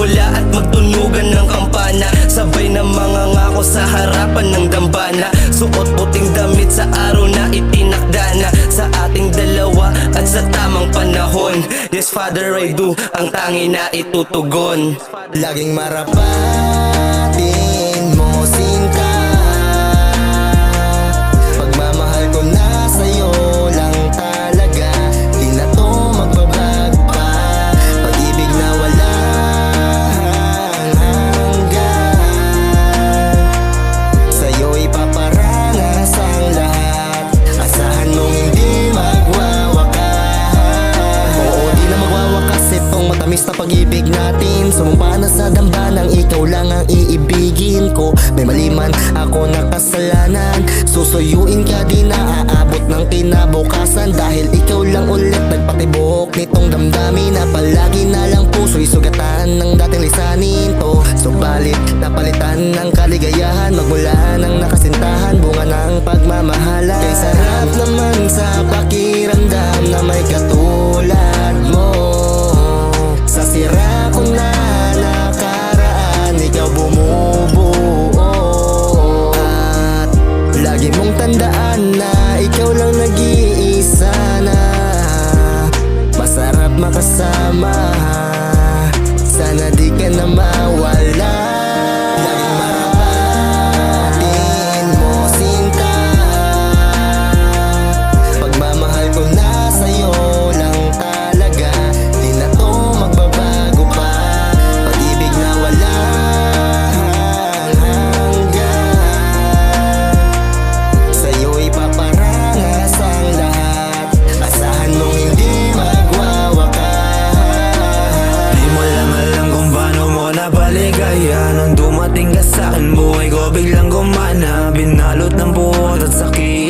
magsimula at magtunugan ng kampana, sabay na mga ngako sa harapan ng dambana. Suot puting damit sa araw na itinakda na sa ating dalawa at sa tamang panahon. Yes Father, I do ang tangi na itutugon. Laging marapatin mo sinta, pagmamahal ko na sa'yo lang talaga, di na to magbabago pa. Pag-ibig na walang hanggan, sa'yo ipaparangas ang lahat, asahan mong hindi magwawakas. Oo, di na magwawakas itong matamis na pag-ibig natin. Sumumpa na sa dambanang ikaw lang ang iibigin ko. May mali man ako na kasalanan, susuyuin ka di na aabot ng kinabukasan. Dahil ikaw lang ulit nagpatibok nitong damdamin na palagi na lang puso'y sugatan ng dating lisanin to. Subalit napalitan ng kaligayahan, magmula ng nakasintahan, bunga ng pagmamahalan. Kay sarap naman sa pakiramdam na may katulad mo. Sa sira ko na nakaraan, ikaw bumubuo. At lagi mong tandaan na ikaw lang nag-iisa na masarap makasama. Sana di ka na mawala. Laging marapatin mo sinta, pagmamahal ko na sa'yo lang talaga, di na to magbabago pa. Pag-ibig na walang hanggan, sa'yo ipaparangas ang lahat, asahan mong hindi magwawakas. Di mo lang alam kung paano mo napaligaya. Nung dumating ka sa'kin, buhay ko biglang gumana. Binalot ng buhot at sakit